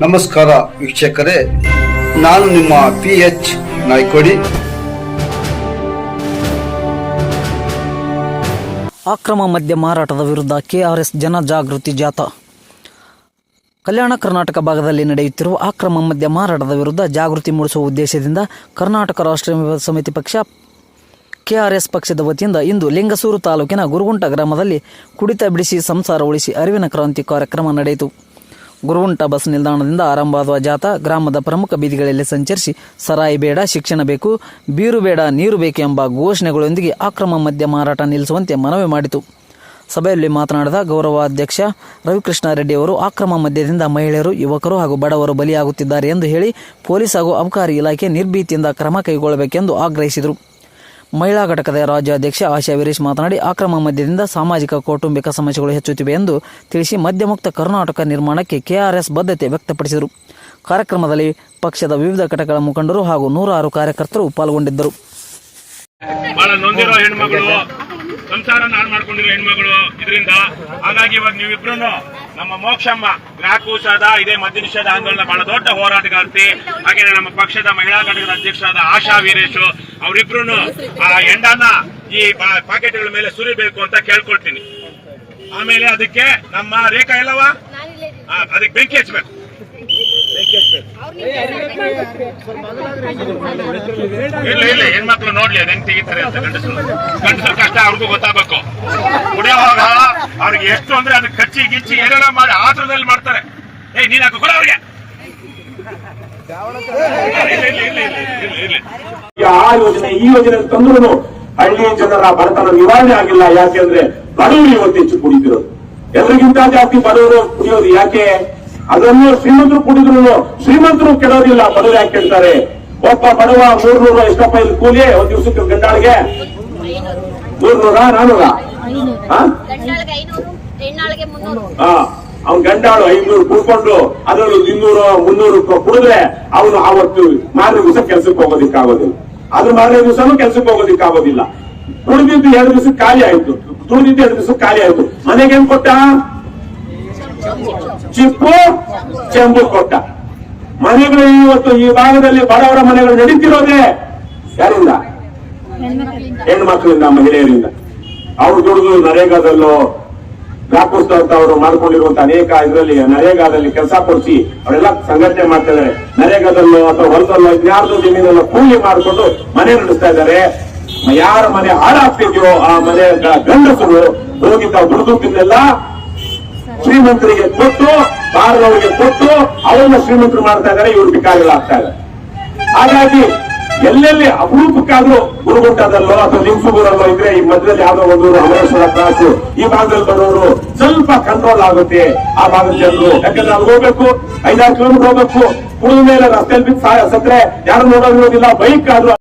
ನಮಸ್ಕಾರ ವೀಕ್ಷಕರೇ, ನಾನು ನಿಮ್ಮ PH ನಾಯ್ಕೋಡಿ. ಅಕ್ರಮ ಮದ್ಯ ಮಾರಾಟದ ವಿರುದ್ಧ KRS ಜನಜಾಗೃತಿ ಜಾಥಾ. ಕಲ್ಯಾಣ ಕರ್ನಾಟಕ ಭಾಗದಲ್ಲಿ ನಡೆಯುತ್ತಿರುವ ಅಕ್ರಮ ಮದ್ಯ ಮಾರಾಟದ ವಿರುದ್ಧ ಜಾಗೃತಿ ಮೂಡಿಸುವ ಉದ್ದೇಶದಿಂದ ಕರ್ನಾಟಕ ರಾಷ್ಟ್ರೀಯ ಸಮಿತಿ ಪಕ್ಷ KRS ಪಕ್ಷದ ವತಿಯಿಂದ ಇಂದು ಲಿಂಗಸೂರು ತಾಲೂಕಿನ ಗುರುಗುಂಟ ಗ್ರಾಮದಲ್ಲಿ ಕುಡಿತ ಬಿಡಿಸಿ ಸಂಸಾರ ಉಳಿಸಿ ಅರಿವಿನ ಕ್ರಾಂತಿ ಕಾರ್ಯಕ್ರಮ ನಡೆಯಿತು. ಗುರುಗುಂಟ ಬಸ್ ನಿಲ್ದಾಣದಿಂದ ಆರಂಭವಾದ ಜಾಥಾ ಗ್ರಾಮದ ಪ್ರಮುಖ ಬೀದಿಗಳಲ್ಲಿ ಸಂಚರಿಸಿ ಸರಾಯಿ ಬೇಡ, ಶಿಕ್ಷಣ ಬೇಕು, ಬೀರು ಬೇಡ, ನೀರು ಬೇಕು ಎಂಬ ಘೋಷಣೆಗಳೊಂದಿಗೆ ಅಕ್ರಮ ಮದ್ಯ ಮಾರಾಟ ನಿಲ್ಲಿಸುವಂತೆ ಮನವಿ ಮಾಡಿತು. ಸಭೆಯಲ್ಲಿ ಮಾತನಾಡಿದ ಗೌರವಾಧ್ಯಕ್ಷ ರವಿಕೃಷ್ಣ ರೆಡ್ಡಿ ಅವರು ಅಕ್ರಮ ಮದ್ಯದಿಂದ ಮಹಿಳೆಯರು, ಯುವಕರು ಹಾಗೂ ಬಡವರು ಬಲಿಯಾಗುತ್ತಿದ್ದಾರೆ ಎಂದು ಹೇಳಿ ಪೊಲೀಸ್ ಹಾಗೂ ಅಬಕಾರಿ ಇಲಾಖೆ ನಿರ್ಭೀತಿಯಿಂದ ಕ್ರಮ ಕೈಗೊಳ್ಳಬೇಕೆಂದು ಆಗ್ರಹಿಸಿದರು. ಮಹಿಳಾ ಘಟಕದ ರಾಜ್ಯಾಧ್ಯಕ್ಷೆ ಆಶಾ ವೀರೇಶ್ ಮಾತನಾಡಿ, ಅಕ್ರಮ ಮದ್ಯದಿಂದ ಸಾಮಾಜಿಕ ಕೌಟುಂಬಿಕ ಸಮಸ್ಯೆಗಳು ಹೆಚ್ಚುತ್ತಿವೆ ಎಂದು ತಿಳಿಸಿ ಮದ್ಯಮುಕ್ತ ಕರ್ನಾಟಕ ನಿರ್ಮಾಣಕ್ಕೆ KRS ಬದ್ಧತೆ ವ್ಯಕ್ತಪಡಿಸಿದರು. ಕಾರ್ಯಕ್ರಮದಲ್ಲಿ ಪಕ್ಷದ ವಿವಿಧ ಘಟಕಗಳ ಮುಖಂಡರು ಹಾಗೂ 106 ಕಾರ್ಯಕರ್ತರು ಪಾಲ್ಗೊಂಡಿದ್ದರು. ಬಹಳ ನೊಂದಿರೋ ಹೆಣ್ಮಗಳು, ಸಂಸಾರ ಹಾಳು ಮಾಡ್ಕೊಂಡಿರೋ ಹೆಣ್ಮಗಳು ಇದರಿಂದ. ಹಾಗಾಗಿ ಇವಾಗ ನೀವಿಬ್ರು ನಮ್ಮ ಮೋಕ್ಷಮ್ಮ ಗ್ರಾಹಕೋತ್ಸವದ ಇದೇ ಮದ್ಯ ನಿಷೇಧ ಆಂದೋಲನ ಬಹಳ ದೊಡ್ಡ ಹೋರಾಟಗಾರ್ತಿ, ಹಾಗೆ ನಮ್ಮ ಪಕ್ಷದ ಮಹಿಳಾ ಘಟಕದ ಅಧ್ಯಕ್ಷರಾದ ಆಶಾ ವೀರೇಶ್ ಅವರಿಬ್ರು ಆ ಎಂಡನ ಈ ಪಾಕೆಟ್ಗಳ ಮೇಲೆ ಸುರಿಬೇಕು ಅಂತ ಕೇಳ್ಕೊಳ್ತೀನಿ. ಆಮೇಲೆ ಅದಕ್ಕೆ ನಮ್ಮ ರೇಖಾ ಎಲ್ಲವಾ ಅದಕ್ಕೆ ಬೆಂಕಿ ಹಚ್ಚಬೇಕು. ಇಲ್ಲ ಹೆಣ್ಮಕ್ಳು ನೋಡ್ಲಿ ಅದ್ ಹೆಂಗ್ ತೆಗಿತಾರೆ ಅಂತ. ಗಂಡಸರು ಕಷ್ಟ ಅವ್ರಿಗೂ ಗೊತ್ತಾಗಬೇಕು. ಕುಡಿಯೋವಾಗ ಅವ್ರಿಗೆ ಎಷ್ಟು ಅಂದ್ರೆ ಅದಕ್ಕೆ ಕಚ್ಚಿ ಗಿಚ್ಚಿ ಏನೆಲ್ಲ ಮಾಡಿ ಆತರದಲ್ಲಿ ಮಾಡ್ತಾರೆ. ನೀನ್ ಹಾಕೋ ಕೊಡ ಅವ್ರಿಗೆ. ಆ ಯೋಜನೆ ಈ ಯೋಜನೆ ತಂದ್ರು ಹಳ್ಳಿಯ ಜನರ ಬಡತನ ನಿವಾರಣೆ ಆಗಿಲ್ಲ. ಯಾಕೆಂದ್ರೆ ಬಡವರು ಇವತ್ತು ಹೆಚ್ಚು ಕುಡಿದಿರೋದು, ಎಲ್ಲರಿಗಿಂತ ಜಾಸ್ತಿ ಬಡವರು ಕುಡಿಯೋದು. ಯಾಕೆ? ಅದನ್ನು ಶ್ರೀಮಂತರು ಕುಡಿದ್ರು ಶ್ರೀಮಂತರು ಕೆಡೋದಿಲ್ಲ, ಬಡವರು ಯಾಕೆ ಕೇಳ್ತಾರೆ? ಒಬ್ಬ ಬಡವ 300 ಎಷ್ಟಪ್ಪ ಇಲ್ಲಿ ಕೂಲಿ ಒಂದ್ ದಿವಸಕ್ಕೆ ಗಂಡಾಳಿಗೆ? 300 400? ಅವ್ನ ಗಂಡಾಳು 500 ಕುಡ್ಕೊಂಡು ಅದರಲ್ಲಿ 200 300 ಕುಡಿದ್ರೆ ಅವನು ಆವತ್ತು ಮಾರನೇ ದಿವಸ ಕೆಲ್ಸಕ್ಕೆ ಹೋಗೋದಿಕ್ಕಾಗೋದಿಲ್ಲ. ಅದು ಮಾರನೇ ದಿವಸನೂ ಕೆಲ್ಸಕ್ಕೆ ಹೋಗೋದಿಕ್ಕಾಗೋದಿಲ್ಲ. ಕುಡಿದಿದ್ದು 2 ದಿವಸಕ್ಕೆ ಖಾಲಿ ಆಯ್ತು, ತುಳಿದಿದ್ದು 2 ದಿವಸಕ್ಕೆ ಖಾಲಿ ಆಯ್ತು. ಮನೆಗೆ ಏನ್ ಕೊಟ್ಟ? ಚಿಪ್ಪು ಚೆಂಬು ಕೊಟ್ಟ. ಮನೆಗಳು ಇವತ್ತು ಈ ಭಾಗದಲ್ಲಿ ಬಡವರ ಮನೆಗಳು ನಡೀತಿರೋದೇ ಯಾರಿಂದ? ಹೆಣ್ಮಕ್ಳಿಂದ, ಮಹಿಳೆಯರಿಂದ. ಅವ್ರು ದುಡಿದು ನರೇಗಾದಲ್ಲೋ ಗ್ರಾಹಕೋತ್ಸವ ಅಂತ ಅವರು ಮಾಡ್ಕೊಂಡಿರುವಂತ ಅನೇಕ ಇದರಲ್ಲಿ ನರೇಗಾದಲ್ಲಿ ಕೆಲಸ ಕೊಡಿಸಿ ಅವರೆಲ್ಲ ಸಂಘಟನೆ ಮಾಡ್ತಾ ಇದ್ದಾರೆ. ನರೇಗಾದಲ್ಲೋ ಅಥವಾ ಹೊಲದಲ್ಲೋ ಇನ್ಯಾರ್ದು ಜಮೀನಲ್ಲೋ ಕೂಲಿ ಮಾಡಿಕೊಂಡು ಮನೆ ನಡೆಸ್ತಾ ಇದ್ದಾರೆ. ಯಾರ ಮನೆ ಹಾಳಾಗ್ತಿದ್ಯೋ ಆ ಮನೆ ಗಂಡಸರು ಹೋಗಿ ತಾವು ದುಡಿದುದ್ದನ್ನೆಲ್ಲ ಶ್ರೀಮಂತರಿಗೆ ಕೊಟ್ಟು, ಬಾರದವರಿಗೆ ಕೊಟ್ಟು ಅವರನ್ನ ಶ್ರೀಮಂತರು ಮಾಡ್ತಾ ಇದ್ದಾರೆ. ಇವರು ಬಿಕಾರಿಗಳಾಗ್ತಾ ಇದ್ದಾರೆ. ಹಾಗಾಗಿ ಎಲ್ಲೆಲ್ಲಿ ಅಪರೂಪಕ್ಕಾದ್ರೂ ಗುರುಗುಂಟದಲ್ಲೋ ಅಥವಾ ಲಿಂಗಸೂರಲ್ಲೋ ಇದ್ರೆ ಈ ಮಧ್ಯದಲ್ಲಿ ಯಾವ್ದೋ ಒಂದು ಅಮರೇಶ್ವರ ಕ್ರಾಸು ಈ ಭಾಗದಲ್ಲಿ ಬರೋರು ಸ್ವಲ್ಪ ಕಂಟ್ರೋಲ್ ಆಗುತ್ತೆ ಆ ಭಾಗದ ಜನರು. ಯಾಕಂದ್ರೆ ಅಲ್ಲಿ ಹೋಗ್ಬೇಕು, 5-6 ಕಿಲೋಮೀಟರ್ ಹೋಗ್ಬೇಕು. ಕುಡಿದ ಮೇಲೆ ರಸ್ತೆಯಲ್ಲಿ ಬಿದ್ದು ಸತ್ರೆ ಯಾರು ನೋಡೋದಿರೋದಿಲ್ಲ. ಬೈಕ್ ಆದ್ರೂ